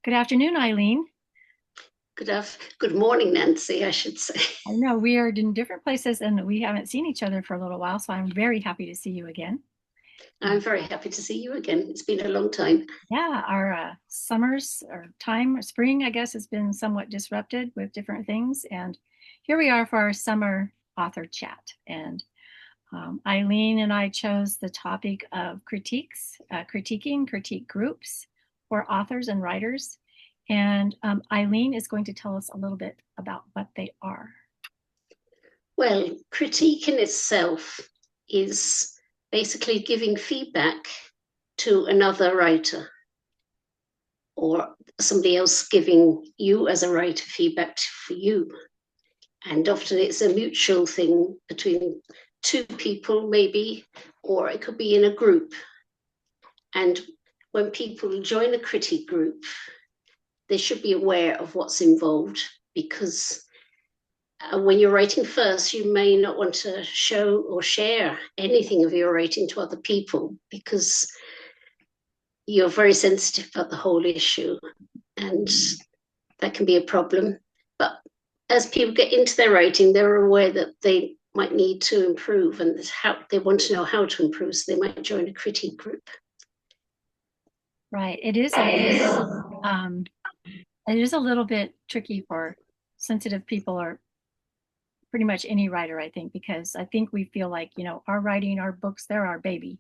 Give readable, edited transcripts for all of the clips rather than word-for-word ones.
Good afternoon, Eileen. Good morning, Nancy, I should say. I know we are in different places and we haven't seen each other for a little while, so I'm very happy to see you again. I'm very happy to see you again. It's been a long time. Yeah, our summers or time or spring, I guess, has been somewhat disrupted with different things. And here we are for our summer author chat. And Eileen and I chose the topic of critique groups for authors and writers. And Eileen is going to tell us a little bit about what they are. Well, critique in itself is basically giving feedback to another writer or somebody else giving you as a writer feedback for you. And often it's a mutual thing between two people, maybe, or it could be in a group. And when people join a critique group, they should be aware of what's involved because when you're writing first, you may not want to show or share anything of your writing to other people because you're very sensitive about the whole issue, and that can be a problem. But as people get into their writing, they're aware that they might need to improve, and how they want to know how to improve, so they might join a critique group. Right. Um, it is a little bit tricky for sensitive people or pretty much any writer, I think, because I think we feel like, our writing, our books, they're our baby.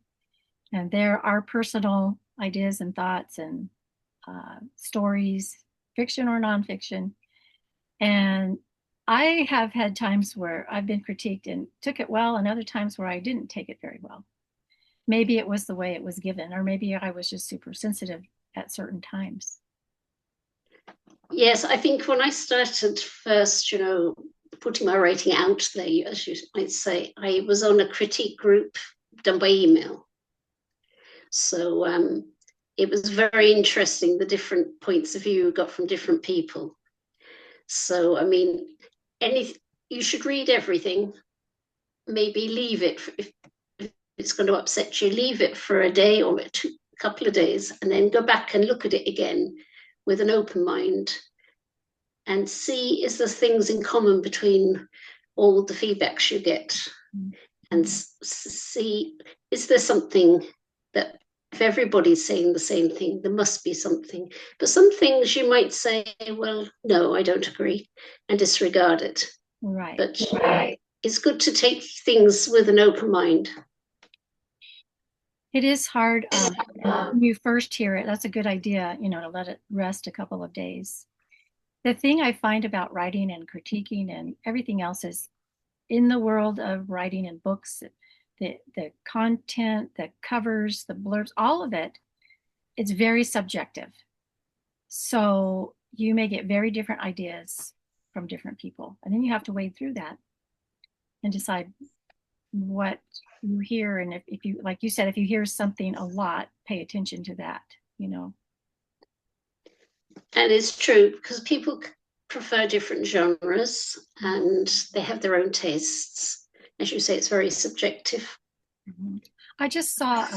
And they're our personal ideas and thoughts and stories, fiction or nonfiction. And I have had times where I've been critiqued and took it well, and other times where I didn't take it very well. Maybe it was the way it was given, or maybe I was just super sensitive at certain times. Yes, I think when I started first, putting my writing out there, as you might say, I was on a critique group done by email. So it was very interesting, the different points of view got from different people. So, I mean, any you should read everything, maybe leave it if it's going to upset you, leave it for a day or a couple of days, and then go back and look at it again with an open mind and see, is there things in common between all the feedbacks you get, and see, is there something that if everybody's saying the same thing, there must be something. But some things you might say, well, no, I don't agree, and disregard it. Right. But it's good to take things with an open mind. It is hard when you first hear it. That's a good idea, to let it rest a couple of days. The thing I find about writing and critiquing and everything else is in the world of writing and books, the content, the covers, the blurbs, all of it, it's very subjective. So you may get very different ideas from different people. And then you have to wade through that and decide what you hear. And if you, like you said, if you hear something a lot, pay attention to that. And it's true because people prefer different genres and they have their own tastes. As you say, it's very subjective. Mhm. I just saw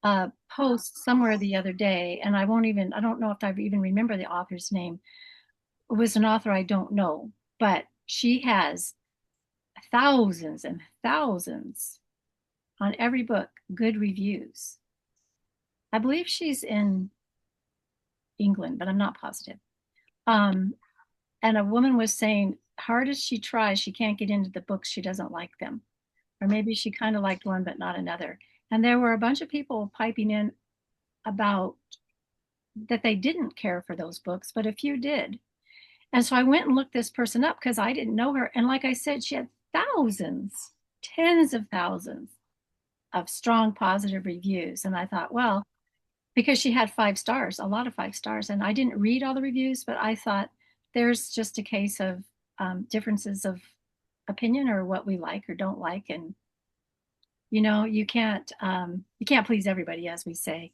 a post somewhere the other day, and I don't know if I even remember the author's name. It was an author I don't know, but she has thousands and thousands on every book, good reviews. I believe she's in England, but I'm not positive. Um, and a woman was saying, hard as she tries, she can't get into the books. She doesn't like them. Or maybe she kind of liked one, but not another. And there were a bunch of people piping in about that they didn't care for those books, but a few did. And so I went and looked this person up because I didn't know her. And like I said, she had thousands, tens of thousands of strong positive reviews. And I thought, well, because she had 5 stars, a lot of 5 stars. And I didn't read all the reviews, but I thought there's just a case of differences of opinion or what we like or don't like. And you can't please everybody, as we say.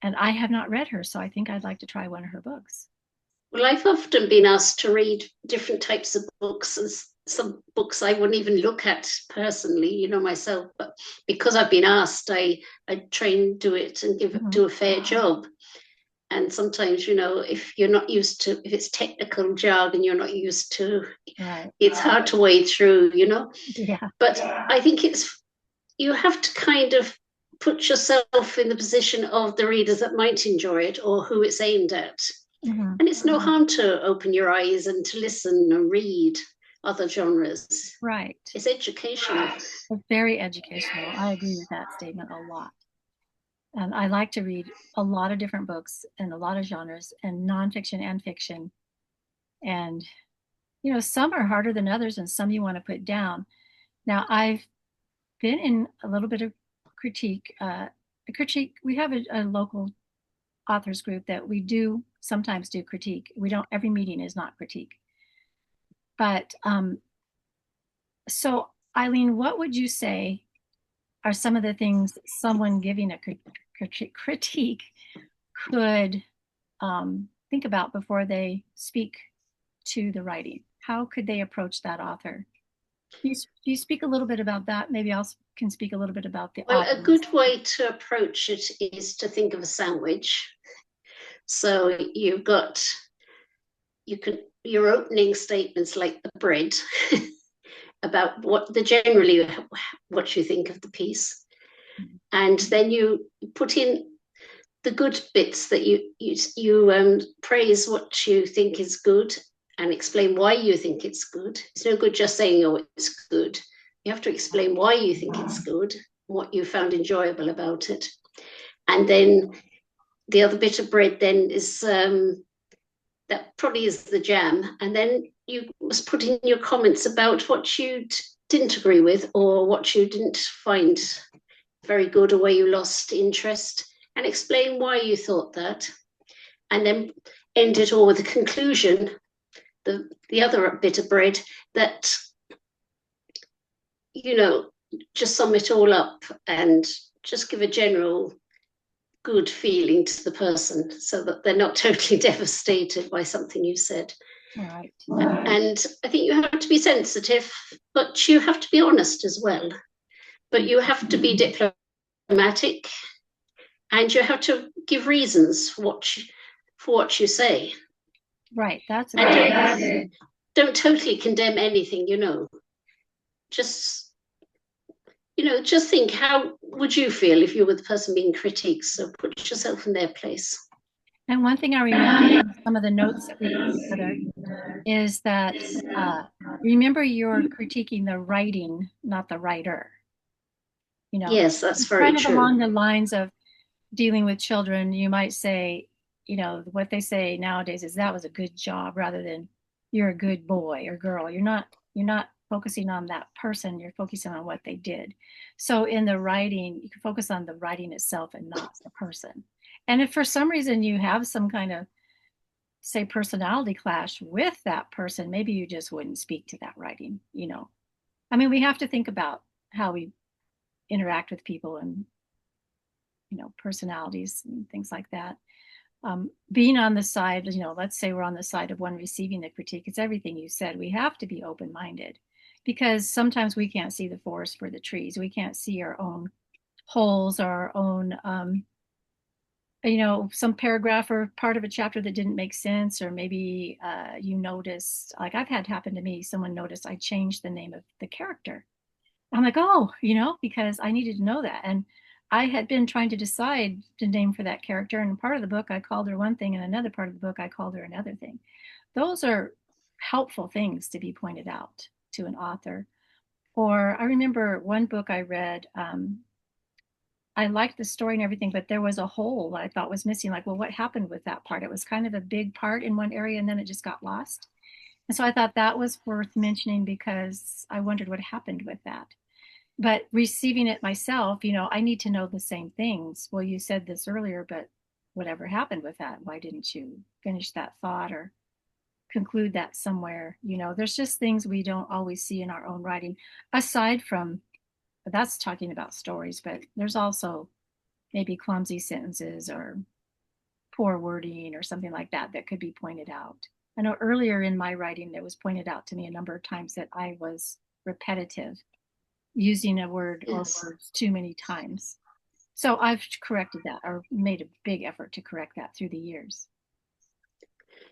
And I have not read her, so I think I'd like to try one of her books. Well, I've often been asked to read different types of books, and some books I wouldn't even look at personally, myself. But because I've been asked, I try and do it and Mhm. do a fair job. And sometimes, if you're not used to, if it's technical jargon you're not used to, Right. it's hard to wade through. Yeah. But I think you have to kind of put yourself in the position of the readers that might enjoy it or who it's aimed at. Hmm. And it's no harm to open your eyes and to listen and read other genres. Right. It's educational. It's very educational. I agree with that statement a lot. And I like to read a lot of different books and a lot of genres and nonfiction and fiction. And, some are harder than others and some you want to put down. Now, I've been in a little bit of critique. We have a local authors group that we do sometimes do critique. We don't, every meeting is not critique. But so, Eileen, what would you say are some of the things someone giving a critique could think about before they speak to the writing? How could they approach that author? Do you speak a little bit about that? Maybe I can speak a little bit about the Well, a audience. good way to approach it is to think of a sandwich. So your opening statements like the bread about generally what you think of the piece, and then you put in the good bits that you praise what you think is good and explain why you think it's good. It's no good just saying, oh, it's good. You have to explain why you think it's good, what you found enjoyable about it. And then the other bit of bread then is that probably is the jam. And then you must put in your comments about what you didn't agree with or what you didn't find very good or where you lost interest, and explain why you thought that. And then end it all with a conclusion, the other bit of bread, that, just sum it all up and just give a general good feeling to the person so that they're not totally devastated by something you said. All right. And I think you have to be sensitive, but you have to be honest as well. But you have to be diplomatic, and you have to give reasons for what you say. Right. That's a good. And don't totally condemn anything. Just just think, how would you feel if you were the person being critiqued? So put yourself in their place. And one thing I remember from some of the notes that we put together is that remember you're critiquing the writing, not the writer. Yes, that's It's very kind of true. along the lines of dealing with children. You might say, what they say nowadays is that was a good job rather than you're a good boy or girl. You're not focusing on that person, you're focusing on what they did. So in the writing, you can focus on the writing itself and not the person. And if for some reason you have some kind of, say, personality clash with that person, maybe you just wouldn't speak to that writing. I mean, we have to think about how we interact with people and personalities and things like that. Being on the side, let's say we're on the side of one receiving the critique, it's everything you said. We have to be open-minded because sometimes we can't see the forest for the trees. We can't see our own holes, our own, some paragraph or part of a chapter that didn't make sense, or maybe you noticed, like I've had happen to me, someone noticed I changed the name of the character. I'm like, oh, because I needed to know that. And I had been trying to decide the name for that character. And part of the book, I called her one thing, and another part of the book, I called her another thing. Those are helpful things to be pointed out to an author. Or I remember one book I read, I liked the story and everything, but there was a hole that I thought was missing. Like, well, what happened with that part? It was kind of a big part in one area, and then it just got lost. And so I thought that was worth mentioning because I wondered what happened with that. But receiving it myself, I need to know the same things. Well, you said this earlier, but whatever happened with that? Why didn't you finish that thought or conclude that somewhere? There's just things we don't always see in our own writing, aside from that's talking about stories, but there's also maybe clumsy sentences or poor wording or something like that that could be pointed out. I know earlier in my writing, it was pointed out to me a number of times that I was repetitive, using a word or Yes. words too many times. So I've corrected that or made a big effort to correct that through the years.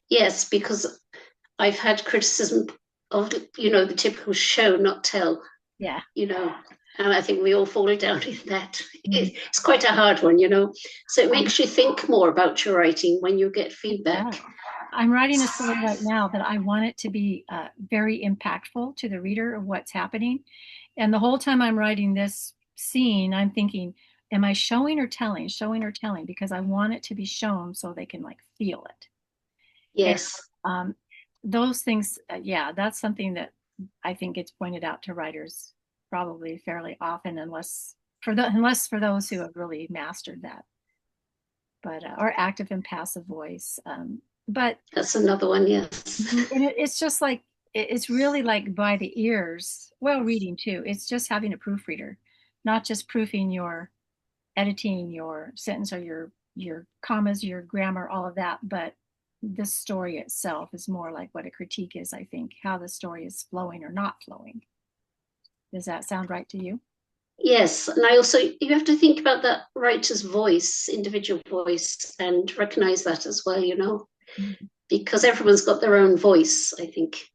Yes, because I've had criticism of, the typical show, not tell, Yeah. you know, and I think we all fall down in that. Mhm. It's quite a hard one. So it Um, makes you think more about your writing when you get it feedback. does. I'm writing a story right now that I want it to be very impactful to the reader of what's happening. And the whole time I'm writing this scene, I'm thinking, am I showing or telling? Showing or telling? Because I want it to be shown so they can like feel it. And Yes, um, those things, yeah, that's something that I think gets pointed out to writers probably fairly often, unless for those who have really mastered that, but or active and passive voice. But that's another one. Yes, and it's just like it's really like by the ears. Well, reading too. It's just having a proofreader, not just proofing your editing your sentence or your commas, your grammar, all of that, but the story itself is more like what a critique is, I think, how the story is flowing or not flowing. Does that sound right to you? yes, and I also you have to think about that writer's voice, individual voice, and recognize that as well. Mhm. Because everyone's got their own voice. I think,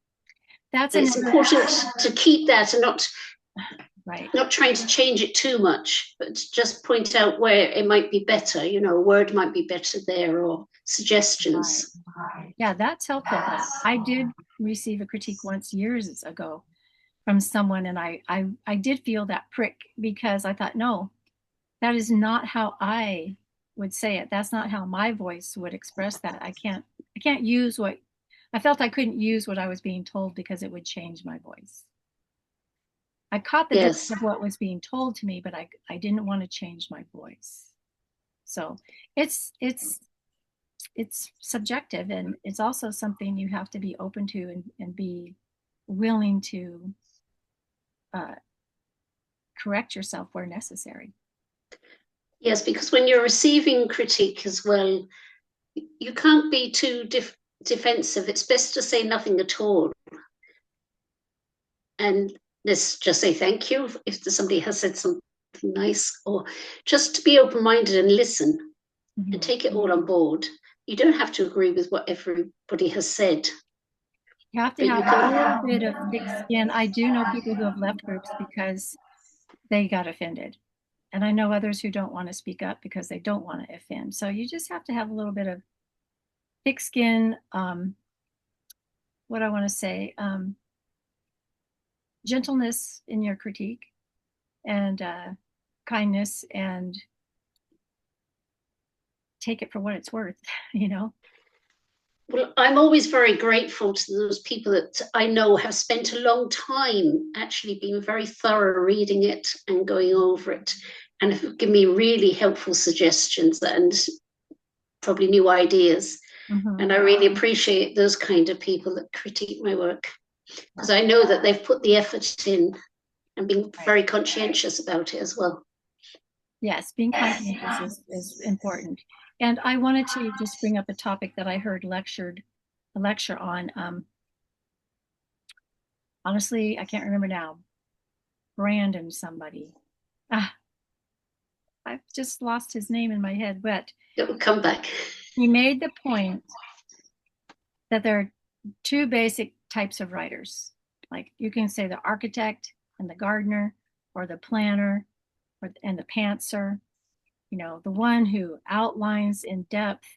That's and it's another, important to keep that and not right, not trying to change it too much, but to just point out where it might be better. A word might be better there, or right. suggestions. Yeah, that's helpful. I did receive a critique once years ago from someone, and I did feel that prick because I thought, no, that is not how I would say it. That's not how my voice would express that. I can't use what I felt I couldn't use what I was being told because it would change my voice. I caught the drift Yes, of what was being told to me, but I didn't want to change my voice. So it's it's subjective, and it's also something you have to be open to and be willing to uh, correct yourself where necessary. yes, because when you're receiving critique as well, you can't be too defensive. It's best to say nothing at all, and let's just say thank you if somebody has said something nice, or just to be open-minded and listen and Mhm. take it all on board. You don't have to agree with what everybody has said, You have to but you have a little can. bit of thick skin. I do know people who have left groups because they got offended. And I know others who don't want to speak up because they don't want to offend. So you just have to have a little bit of thick skin. What I want to say, gentleness in your critique and kindness, and take it for what it's worth, you know? Well, I'm always very grateful to those people that I know have spent a long time actually being very thorough reading it and going over it, and have given me really helpful suggestions and probably new ideas. Mm-hmm. And I really appreciate those kind of people that critique my work, because I know that they've put the effort in and been Right. very conscientious about it as well. Yes, being conscientious is important. And I wanted to just bring up a topic that I heard a lecture on. Honestly, I can't remember now. Brandon somebody. Ah, I've just lost his name in my head, but It will come back. he made the point that there are two basic types of writers. Like you can say the architect and the gardener, or the planner, and the pantser. The one who outlines in depth,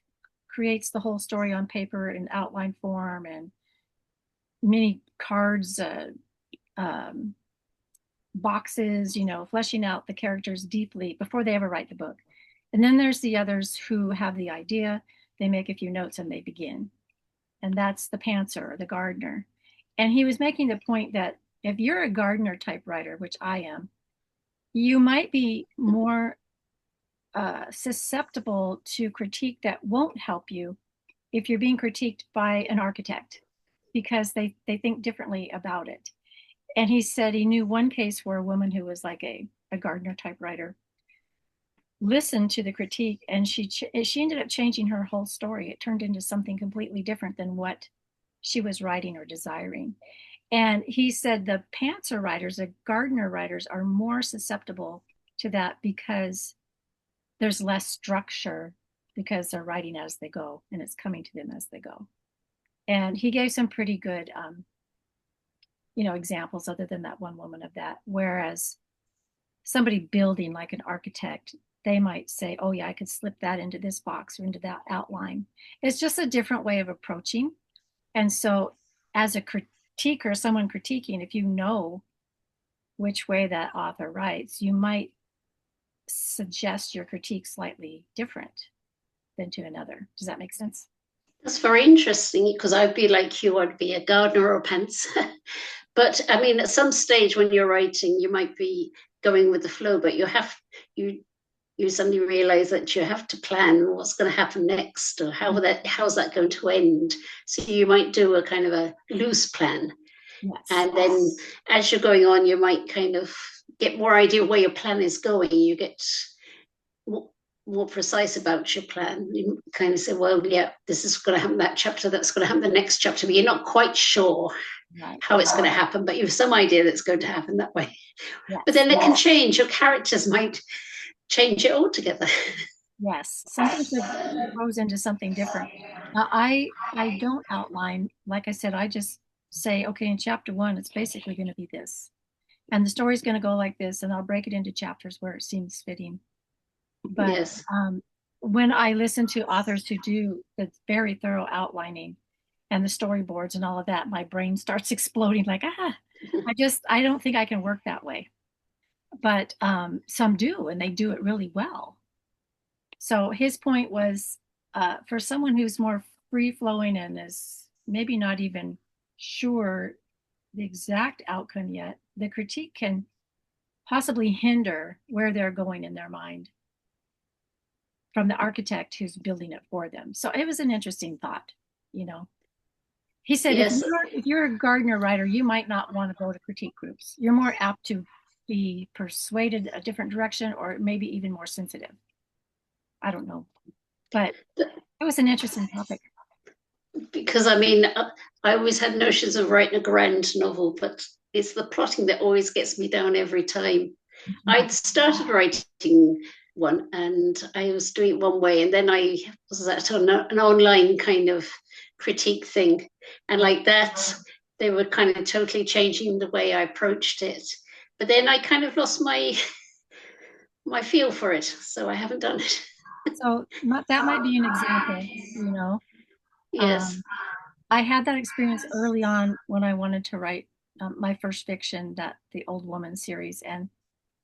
creates the whole story on paper in outline form and many cards, um, boxes, fleshing out the characters deeply before they ever write the book. And then there's the others who have the idea, they make a few notes and they begin. And that's the pantser or the gardener. And he was making the point that if you're a gardener type writer, which I am, you might be more susceptible to critique that won't help you if you're being critiqued by an architect because they think differently about it. And he said he knew one case where a woman who was like a gardener type writer listened to the critique, and she ended up changing her whole story. It turned into something completely different than what she was writing or desiring. And he said the pantser writers, the gardener writers, are more susceptible to that because there's less structure because they're writing as they go and it's coming to them as they go. And he gave some pretty good, examples other than that one woman of that. Whereas somebody building like an architect, they might say, oh yeah, I could slip that into this box or into that outline. It's just a different way of approaching. And so as a critiquer, someone critiquing, if you know which way that author writes, you might suggest your critique slightly different than to another. Does that make sense? That's very interesting because I'd be like you, I'd be a gardener or a pantser. But I mean, at some stage when you're writing, you might be going with the flow, but you you suddenly realize that you have to plan what's going to happen next or how's that going to end. So you might do a kind of a loose plan. Yes. And then as you're going on, you might kind of get more idea where your plan is going. You get more precise about your plan. You kind of say, well, yeah, this is going to happen that chapter, that's going to happen the next chapter, but you're not quite sure Right. how it's going to happen, but you have some idea that's going to happen that way. But Yes. then it can change. Your characters might change it altogether. Yes. Sometimes it grows into something different. I don't outline. Like I said, I just say, okay, in chapter one, it's basically going to be this, and the story's going to go like this, and I'll break it into chapters where it seems fitting. But Yes. when I listen to authors who do the very thorough outlining and the storyboards and all of that, my brain starts exploding like, I don't think I can work that way. But some do, and they do it really well. So his point was for someone who's more free flowing and is maybe not even sure the exact outcome yet, the critique can possibly hinder where they're going in their mind from the architect who's building it for them. So it was an interesting thought, you know. He said Yes. if you're a gardener writer, you might not want to go to critique groups. You're more apt to be persuaded a different direction or maybe even more sensitive. I don't know. But it was an interesting topic. Because I mean, I always had notions of writing a grand novel, but it's the plotting that always gets me down every time. I'd started writing one and I was doing it one way, and then I was at an online kind of critique thing. And like that, they were kind of totally changing the way I approached it. But then I kind of lost my feel for it, so I haven't done it. So that might be an example, you know. Yes. Um, I had that experience early on when I wanted to write my first fiction, that the Old Woman series, and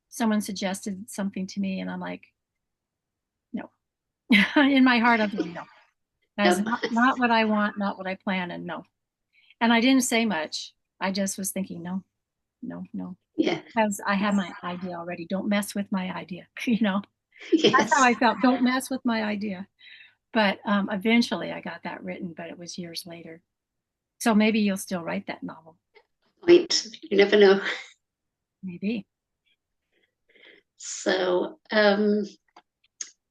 someone suggested something to me, and I'm like, no. In my heart, I'm thinking, no. That is No. not what I want, not what I plan, and no. And I didn't say much. I just was thinking, no, no, no, Yeah. because I had my idea already. Don't mess with my idea. You know, that's how Yes. I felt. Don't mess with my idea. But eventually I got that written, but it was years later. So maybe you'll still write that novel. Right. You never know. Maybe. So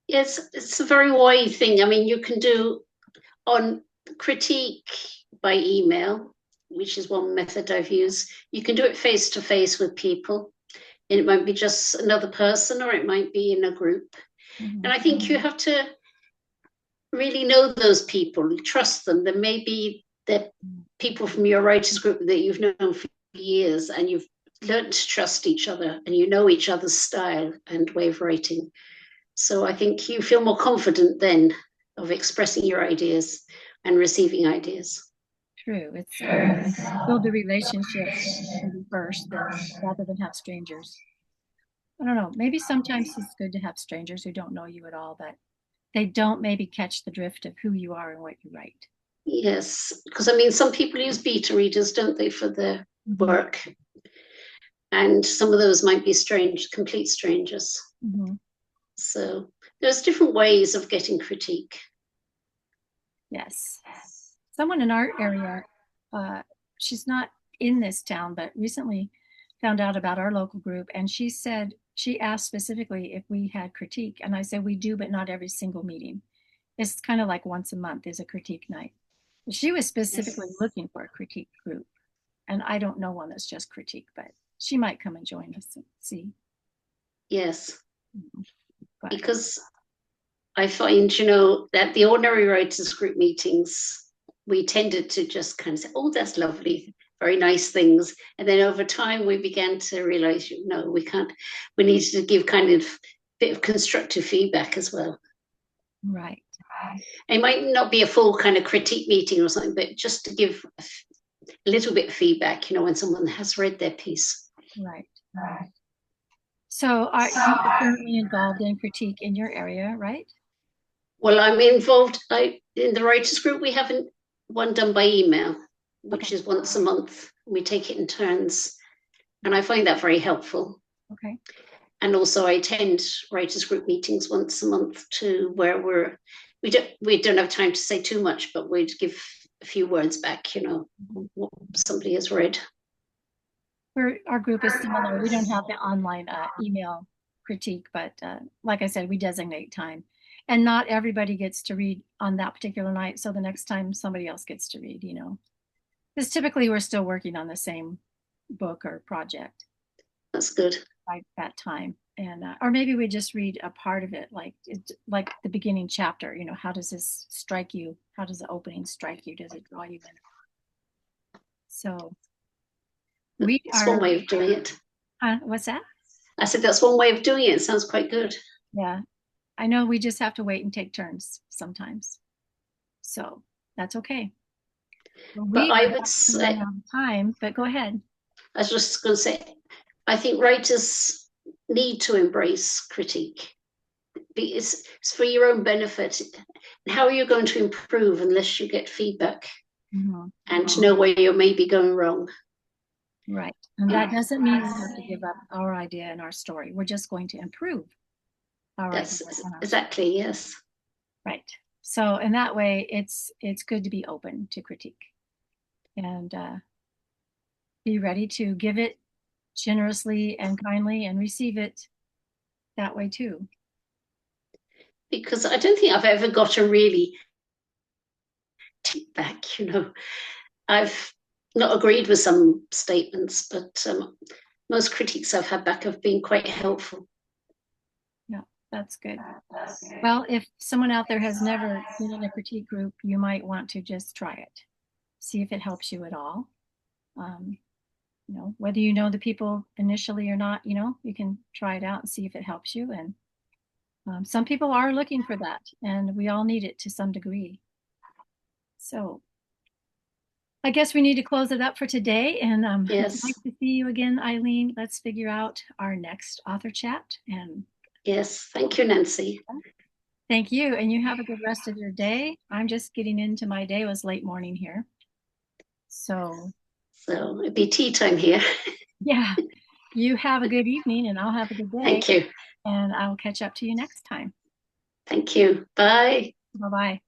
yes, it's a very wide thing. I mean, you can do on critique by email, which is one method I've used. You can do it face to face with people. And it might be just another person or it might be in a group. Mm-hmm. And I think you have to really know those people, trust them. There may be the people from your writers group that you've known for years and you've learned to trust each other and you know each other's style and way of writing. So I think you feel more confident then of expressing your ideas and receiving ideas. True. It's build the relationship maybe first, then rather than have strangers. I don't know. Maybe sometimes it's good to have strangers who don't know you at all, but they don't maybe catch the drift of who you are and what you write. Yes, because I mean, some people use beta readers, don't they, for their Mm-hmm. work? And some of those might be strange, complete strangers. Mm-hmm. So there's different ways of getting critique. Yes. Someone in our area, uh, she's not in this town, but recently found out about our local group. And she said, she asked specifically if we had critique. And I said, we do, but not every single meeting. It's kind of like once a month is a critique night. She was specifically Yes. looking for a critique group. And I don't know one that's just critique, but she might come and join us and see. Yes, But because I find, that the ordinary writers group meetings, we tended to just kind of say, oh, that's lovely, very nice things. And then over time, we began to realize, no, we can't, we needed to give kind of bit of constructive feedback as well. Right. It might not be a full kind of critique meeting or something, but just to give a little bit of feedback, when someone has read their piece. Right. So are you currently involved in critique in your area, right? Well, I'm involved in the writers group. We haven't one done by email, which Okay. is once a month. We take it in turns, and I find that very helpful. Okay. And also, I attend writers group meetings once a month too, where we don't have time to say too much, but we'd give a few words back, what somebody has read. Our group is similar. We don't have the online email critique, but like I said, we designate time. And not everybody gets to read on that particular night. So the next time somebody else gets to read, because typically we're still working on the same book or project That's good. by that time. And or maybe we just read a part of it, like the beginning chapter. How does this strike you? How does the opening strike you? Does it draw you in? So we It's one are. way of doing it. What's that? I said that's one way of doing it. It sounds quite good. Yeah, I know we just have to wait and take turns sometimes. So that's okay. Well, But we I are would running say, out of time, but go ahead. I was just going to say, I think writers need to embrace critique. It's for your own benefit. How are you going to improve unless you get feedback Mhm. and to know where you may be going wrong? Right. And that doesn't mean we have to give up our idea and our story. We're just going to improve our idea That's and our story. exactly, yes. Right. So in that way, it's good to be open to critique and be ready to give it generously and kindly and receive it that way too. Because I don't think I've ever got a really take back, I've not agreed with some statements, but most critiques I've had back have been quite helpful. Yeah, that's good. Well, if someone out there has never been in a critique group, you might want to just try it. See if it helps you at all. Um, whether you know the people initially or not, you can try it out and see if it helps you. And some people are looking for that, and we all need it to some degree. So I guess we need to close it up for today. And it's nice Yes, to see you again, Eileen. Let's figure out our next author chat. And yes. Thank you, Nancy. thank you. And you have a good rest of your day. I'm just getting into my day. It was late morning here. So So it'd be tea time here. yeah, you have a good evening and I'll have a good day. Thank you. And I'll catch up to you next time. Thank you. Bye. Bye bye.